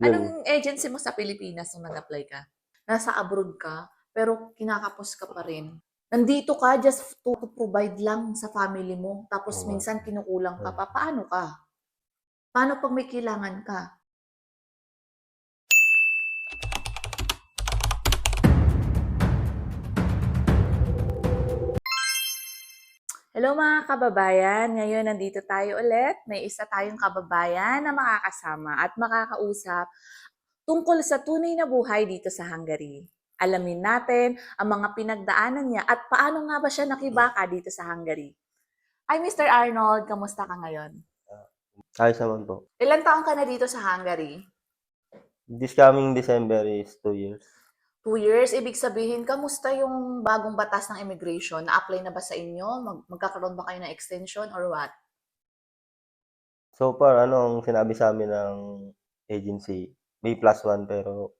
Anong Yun. agency mo sa Pilipinas nung nag-apply ka? Nasa abroad ka, pero kinakapos ka pa rin. Nandito ka just to provide lang sa family mo, tapos Oo nga. minsan kinukulang ka Oo. pa. Paano ka? Paano pag may kailangan ka? Hello mga kababayan! Ngayon nandito tayo ulit. May isa tayong kababayan na makakasama at makakausap tungkol sa tunay na buhay dito sa Hungary. Alamin natin ang mga pinagdaanan niya at paano nga ba siya nakibaka dito sa Hungary. Hi Mr. Arnold, kamusta ka ngayon? Ayos naman po. Ilan taon ka na dito sa Hungary? This coming December is 2 years. 2 years, ibig sabihin, kamusta yung bagong batas ng immigration? Na-apply na ba sa inyo? Magkakaroon ba kayo ng extension or what? So far, ang sinabi sa amin ng agency, may +1 pero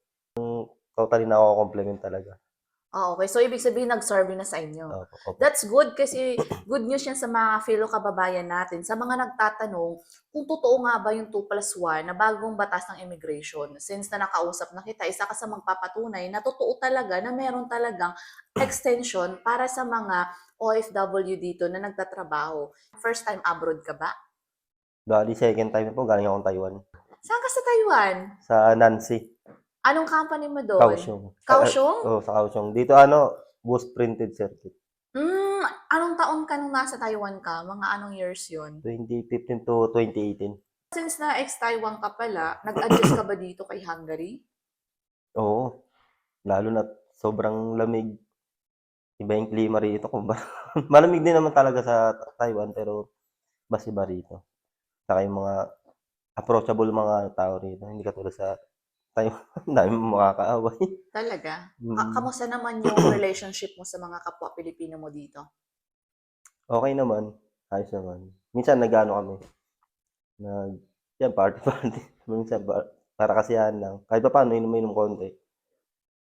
totally na ako complement talaga. Okay. So, ibig sabihin, nag-survey na sa inyo. Opo, opo. That's good kasi good news yan sa mga fellow kababayan natin. Sa mga nagtatanong kung totoo nga ba yung 2+1 na bagong batas ng immigration. Since na nakausap na kita, isa ka sa magpapatunay na totoo talaga na meron talagang extension para sa mga OFW dito na nagtatrabaho. First time abroad ka ba? Bali, second time po, galing akong Taiwan. Saan ka sa Taiwan? Sa Nancy, Anong company mo doon? Kaohsiung. Kaohsiung? Sa Kaohsiung. Dito, boost printed circuit. Anong taon ka nung nasa Taiwan ka? Mga anong years yun? 2015 to 2018. Since na ex-Taiwan ka pala, nag-adjust ka ba dito kay Hungary? Oo, lalo na sobrang lamig. Iba yung klima rito. Malamig din naman talaga sa Taiwan, pero mas iba rito. Saka yung mga approachable mga tao rito, hindi katulad sa Taiwan, ang daming makakaaway. Talaga? Mm. Kamusta naman yung relationship mo sa mga kapwa Pilipino mo dito? Okay naman, ayos naman. Minsan nag-aano kami, nag yan party-party. Minsan para kasiyahan lang. Kahit papaano inom-inom konti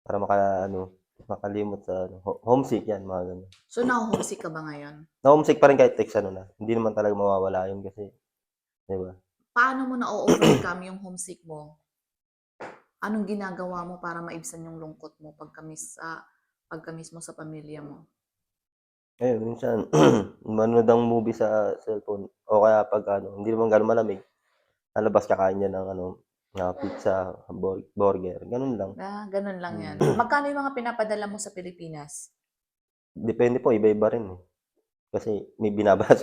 para makalimot sa homesick yan, mga gano'n. So, na-homesick ka ba ngayon? Na-homesick pa rin kahit text na, hindi naman talaga mawawala yun kasi, 'di ba? Paano mo na-overcome yung homesick mo? Anong ginagawa mo para maibsan yung lungkot mo pagka-miss mo sa pamilya mo? Ayun minsan manonood ng movie sa cellphone o kaya 'pag hindi naman gaano malamig, lalabas kakain diyan ng pizza, burger, gano'n lang. Ganun lang yan. Mm. Magkano yung mga pinapadala mo sa Pilipinas? Depende po, iba-iba rin, eh. Kasi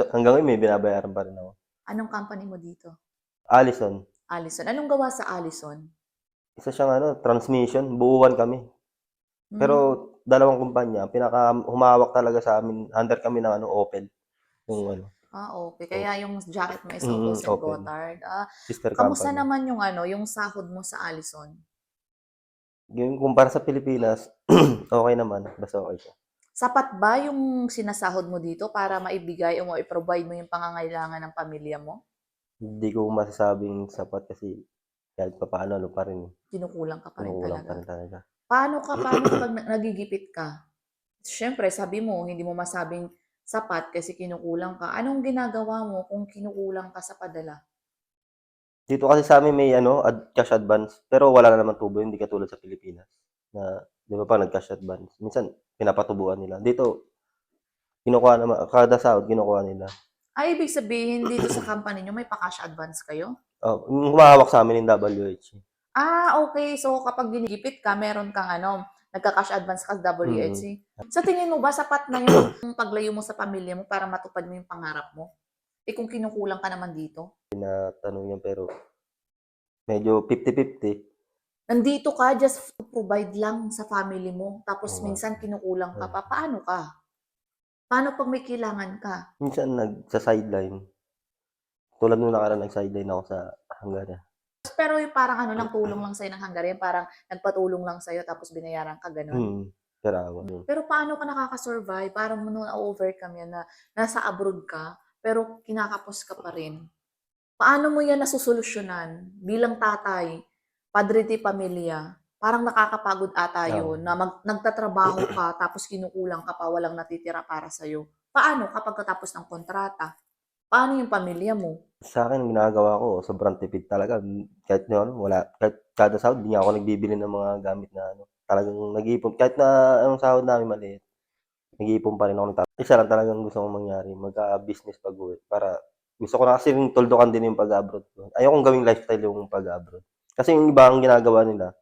hanggang ngayon may binabayaran pa rin ako. Anong company mo dito? Allison, Allison. Anong gawa sa Allison? isa siyang transmission, buuan kami. Pero Hmm. dalawang kumpanya, humahawak talaga sa amin, under kami ng Opel, yung Okay. Kaya yung jacket mo is Opel Opel, Gotthard. sister Kamusta company. naman yung sahod mo sa Allison? Yung kumpara sa Pilipinas, okey naman, basta okey siya. Sapat ba yung sinasahod mo dito para maibigay o mai-provide mo yung pangangailangan ng pamilya mo? Hindi ko masasabing sapat kasi kahit papaano pa rin, Kinukulang ka pa rin kumukulang pa talaga. rin talaga. Paano kapag nagigipit ka? Siyempre, sabi mo, hindi mo masabing sapat kasi kinukulang ka. Anong ginagawa mo kung kinukulang ka sa padala? Dito kasi sa'min may cash advance, pero wala na naman tubo, hindi katulad sa Pilipinas na 'di ba 'pag nag-cash advance minsan pinapatubuan nila. Dito kinukuha naman kada sahod kinukuha nila. Ibig sabihin dito sa company niyo may pa-cash advance kayo? Yung humahawak sa'min yung WH. Okay. So, kapag ginigipit ka, meron kang nagka-cash advance ka sa Mm. WHC. Sa tingin mo ba sapat na yung paglayo mo sa pamilya mo para matupad mo yung pangarap mo? Kung kinukulang ka naman dito? Tinatanong yan pero medyo 50-50. Nandito ka just to provide lang sa family mo, tapos Oo nga. minsan kinukulang ka Oo. pa. Paano ka? Paano pag may kailangan ka? Minsan nagsa-sideline. Tulad nung nakaraan nag-sideline ako sa Hungary. Pero yung parang lang, tulong lang sa'yo ng Hungarian, parang nagpatulong lang sa'yo tapos binayaran ka, gano'n? Per hour. Pero paano ka nakaka-survive? Paano mo na-overcome yan na nasa abroad ka, pero kinakapos ka pa rin? Paano mo yan nasusolusyunan bilang tatay, padre de pamilya? Parang nakakapagod ata yun Oo. na nagtatrabaho ka tapos kinukulang ka pa, walang natitira para sa'yo. Paano kapag katapos ng kontrata? Paano yung pamilya mo? Sa akin ginagawa ko sobrang tipid talaga, kahit na ano, kahit kada sahod di nga ako nagbibili ng mga gamit na ano, talagang nag-iipon kahit na ang sahod namin maliit, nag-iipon pa rin ako isa lang talagang gusto kong mangyari magka-business pag-uwi para gusto ko na kasi ring tuldukan din yung pag-abroad ko. Ayokong gawing lifestyle yung pag-abroad. Kasi yung iba ang ginagawa nila,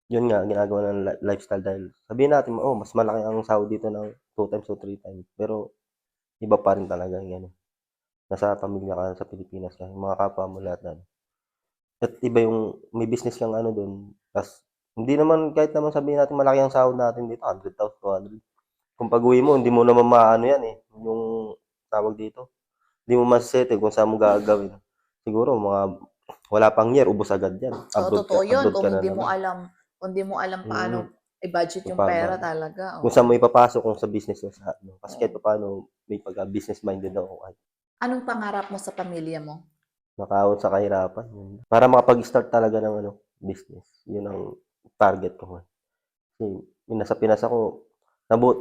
yun nga ginagawa ng lifestyle dahil sabihin natin, oh, mas malaki ang sahod dito ng 2 times o 3 times, pero iba pa rin talaga yung ano, nasa pamilya ka sa Pilipinas ka, yung mga kapwa mo lahat na at iba yung may business kang ano dun, ta's hindi naman kahit naman sabihin natin malaki ang sahod natin dito, 100,000, 200. Kung pag-uwi mo hindi mo naman maaano yan, eh, yung tawag dito, hindi mo mase-settle kung saan mo gagawin. Siguro mga wala pang year ubos agad yan, Oo, totoo yun. abroad ka na naman. Kung hindi mo alam paano Mm, i-budget kung yung pera paano talaga, kung saan oo. mo ipapasok kung sa business o sa ano, kasi kahit Oo. papaano may pagka-business minded ako kahit Anong pangarap mo sa pamilya mo? nakaahon sa kahirapan, yun. Para makapag-start talaga ng ano, business, yun ang target ko ngayon. Kasi yung nasa Pinas ako,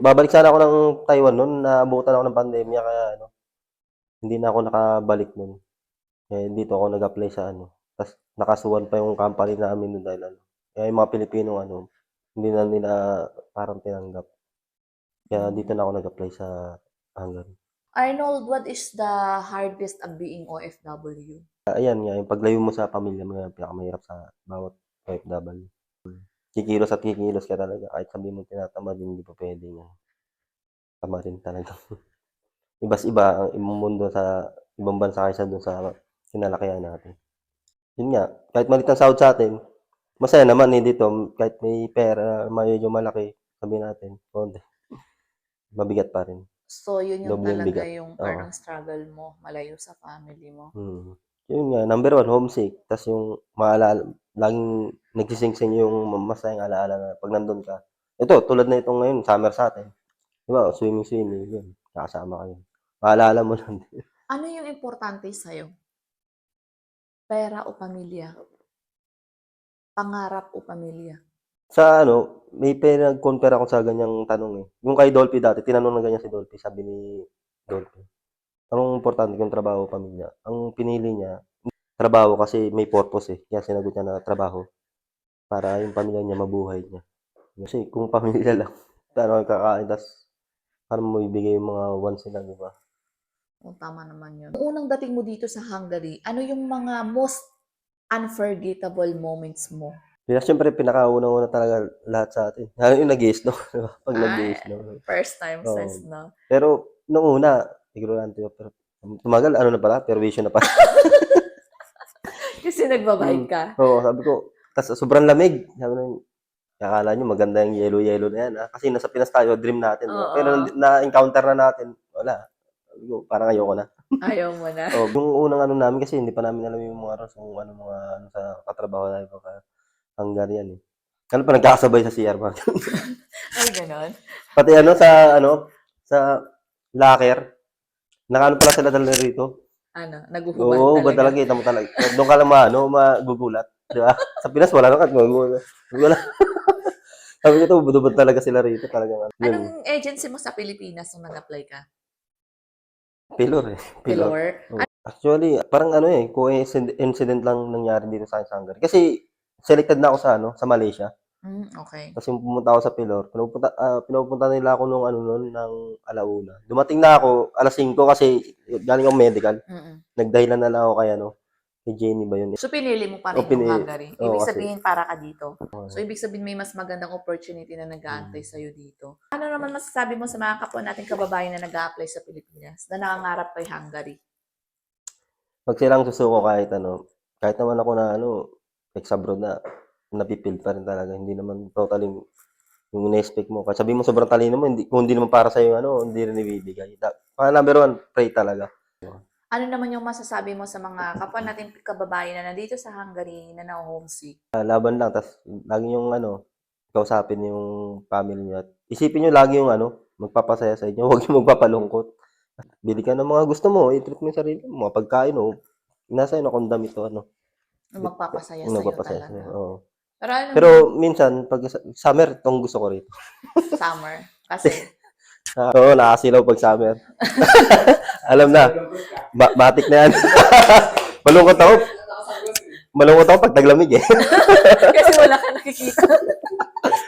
babalik sana ako ng Taiwan nun, naabutan ako ng pandemya kaya ano, hindi na ako nakabalik nun. Eh, dito ako nag-apply sa ano, ta's nakasuhan pa yung company namin nun dahil ano, kaya yung mga Pilipinong ano, hindi na nila parang tinanggap. Kaya dito Hmm. na ako nag-apply sa Hungary. Arnold, what is the hardest of being OFW? Ayan nga, yung paglayo mo sa pamilya mo yan ang pinakamahirap sa bawat OFW. Kikilos at kikilos ka talaga kahit sabihin mong tinatamad, hindi pa puwedeng yan, tamarin talaga. Iba's iba ang mundo sa ibang bansa kaysa dun sa kinalakihan natin. Yun nga, kahit maliit ang sahod sa'tin, masaya naman, eh, dito kahit may pera medyo malaki, sabihin natin konti, mabigat pa rin, So, yun yung doble yung talaga bigat, yung oo. parang struggle mo, malayo sa family mo. Yun nga, number one homesick, ta's yung maalala laging nagsising-sing yung masayang ala-ala na 'pag nandun ka. Ito, tulad na itong ngayon summer sa'tin, 'di ba, swimming, yun, kakasama kayo. Maalala mo lang din. Ano yung importante sa'yo? Pera o pamilya? Pangarap o pamilya? Sa ano, may pinag-compare ako sa ganyang tanong, eh. Yung kay Dolphy dati, tinanong ng ganyan si Dolphy, sabi ni Dolphy, "Anong importante kung trabaho o pamilya?" Ang pinili niya, trabaho kasi may purpose, eh, kaya sinagot niya na trabaho para yung pamilya niya mabuhay niya. Kasi kung pamilya lang, paano ka kakain ta's paano mo ibigay yung mga wants nila, 'di ba? Oo, tama naman yun. Nung unang dating mo dito sa Hungary, ano yung mga most unforgettable moments mo? Kaya siyempre pinakauna-una talaga lahat sa'tin, lalo yung nag-i-snow, 'di ba? 'Pag Ay, nag-i-snow, first time sa oo. snow. Pero nung una, ignorante ako pero tumagal ano na pala, perwisyo na pala. Kasi nagba-bike ka. Oo, sabi ko ta's sobrang lamig, sabi ng akala niyo maganda yung yelo-yelo na yan, kasi nasa Pinas tayo dream natin, 'di ba? Pero Oo, na-encounter na natin, wala. Sabi ko parang ayoko na. ayaw mo na. Oo, yung unang ano namin kasi hindi pa namin alam yung mga rules kung ano mga ano sa katrabaho namin Hungarian, eh. Ano pa nagkakasabay sa CR mga Ay, gano'n? pati sa locker, nakaano pala sila dala rito. Ano, naguhubad Oo, hubad talaga? talaga kita mo talaga dun ka lang magugulat, 'di ba? Sa Pinas wala naman magugulat, wala. Sabi ko ito hubad-hubad talaga sila rito talagang ano, yun, Anong agency mo sa Pilipinas nung nag-apply ka? pilor, eh, pilor. Pilor? Oo. Actually, parang ano, eh, incident lang nangyari dito sa'kin sa Hungary. Kasi selected na ako sa ano, sa Malaysia. Hmm, okey. Ta's yung pumunta ako sa Pilor, pinupunta nila ako nung ano nun, ng alauna. Dumating na ako 5:00 kasi galing akong medical. Mm. Nagdahilan na lang ako kay ano, kay Jenny ba yun, So, pinili mo pa o rin yung Hungary? oo, Ibig kasi sabihin para ka dito? So, ano, ibig sabihin may mas magandang opportunity na nag-aantay hmm. sa'yo dito. Ano naman masasabi mo sa mga kapwa nating kababayan na nag-a-apply sa Pilipinas na nangangarap kay Hungary? 'Pag silang susuko kahit ano, kahit naman ako na ano, ex-abroad na, nafi-feel pa rin talaga. Hindi naman totally yung ine-expect mo. Kahit sabihin mo sobrang talino mo, kung hindi naman para sa'yo yung ano, hindi rin ibibigay. Number one, pray talaga. Ano naman yung masasabi mo sa mga kapwa nating kababayan na nandito sa Hungary na naho-homesick? Laban lang ta's lagi niyong ano, kausapin yung family niyo at isipin niyo lagi yung ano, magpapasaya sa inyo, huwag yung magpapalungkot. Bili ka ng mga gusto mo, i-treat mo yung sarili mo, mga pagkain o nasa iyo na kung damit o ano, Yung magpapasaya yung sa'yo nagpapasaya sa'yo, talaga? oo. Pero alam mo, Pero minsan 'pag summer 'tong gusto ko rito. summer, kasi? Oo, nakasilaw pag summer. Alam na, matik na yan. Malungkot ako. Malungkot ako pag taglamig eh. Kasi wala ka nakikita.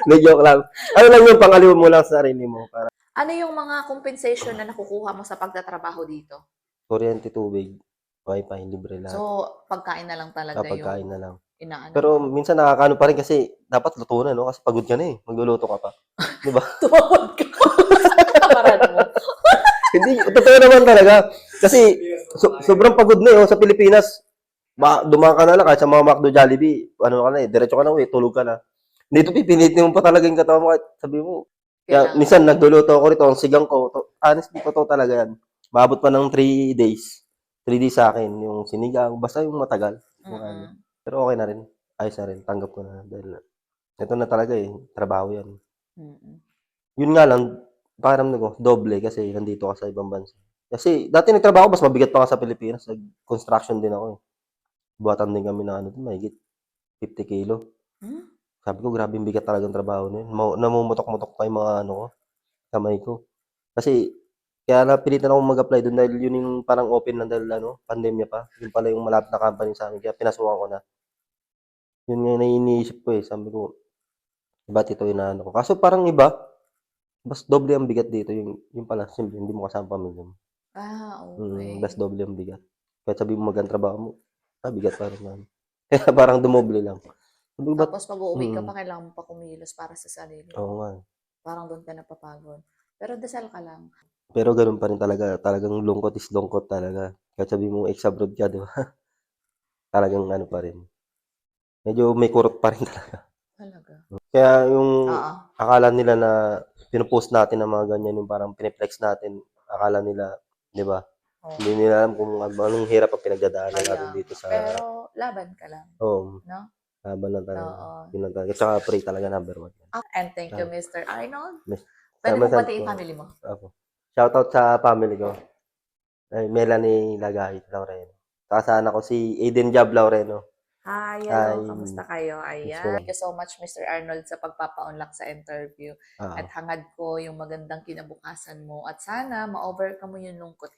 Hindi, joke lang. Ano lang yung pangaliw mo lang sa sarili mo. Para Ano yung mga compensation na nakukuha mo sa pagtatrabaho dito? kuryente, tubig, wifi, libre lahat. So, pagkain na lang talaga Pagkain yung na lang. inaano Pero mo. minsan nakakaano pa rin kasi dapat luto na, no? Kasi pagod ka na eh. Magluluto ka pa. Di ba? Tumawag ka. Kamaran mo. Hindi, totoo naman talaga. Kasi sobrang pagod na eh. Oh, sa Pilipinas, dumaan ka na lang kahit sa mga McDo, Jollibee, ano ka na eh, diretso ka na uwi, tulog ka na. Dito pipilitin mo pa talaga yung katawan mo kahit sabi mo. Kaya Kailangan. minsan nagluluto ako rito, ang sigang ko, honestly, totoo talaga yan. Maabot pa ng 3 days. 3 days sa akin, yung sinigang, basta yung matagal. Yung ano. Mm-mm. Pero okay na rin. Ayos na rin. Tanggap ko na. Dahil ito na talaga eh. Trabaho yan. Mm-mm. Yun nga lang, pakiramdam ko, doble kasi nandito ka sa ibang bansa. Kasi dati nagtrabaho, mas mabigat pa nga sa Pilipinas. Nag-construction din ako eh. Buhatan din kami na ano, mahigit 50 kilo. Hmm? Sabi ko, grabe yung bigat talagang trabaho na yun. Namumutok-mutok pa yung mga ano ko, kamay ko. Kasi, kaya napilitan ako mag-apply doon dahil yun yung parang open na dahil ano, pandemya pa. Yun pala yung malapit na company sa amin. Kaya pinasukan ko na. Yun nga yung iniisip ko eh. Sabi ko, ba't ito inaano ko? Kaso parang iba, mas doble ang bigat dito. Yung pala, simple, hindi mo kasama pamilya mo. Okay. Mas doble ang bigat. Kahit sabi mo magandang trabaho mo, bigat pa rin naman. Kaya parang dumoble lang. Sabi ko, ba't? Tapos pag uuwi ka Mm, pa, kailangan mo pa kumilos para sa sarili oo mo. nga. Parang doon ka napapagod. Pero dasal ka lang. Pero gano'n pa rin talaga. Talagang lungkot is lungkot talaga. Kahit sabi mo ex-abroad ka, di ba? Talagang ano pa rin. Medyo may kurot pa rin talaga. Talaga. Kaya yung Oo. akala nila na pinupost natin ng mga ganyan, yung parang piniplex natin, akala nila, di ba? Oo. Hindi nila alam kung anong hirap ang pinagdadaanan Kaya natin dito nga. sa Pero laban ka lang. home. No? Laban lang talaga. Oo. Yun lang talaga. Tsaka pray talaga number one. And thank you, Mr. Arnold. Pwede Salamat mo batiin family mo. Opo. Shoutout sa family ko. Ay, Melanie Lagahit Laureno. Saka sa anak ko si Aiden Jab Laureno. Hi, Ay, hello. Kamusta kayo? miss Ayan. ko na. Thank you so much, Mr. Arnold, sa pagpapa-unlock sa interview. Oo. At hangad ko yung magandang kinabukasan mo. At sana ma-overcome mo yung lungkot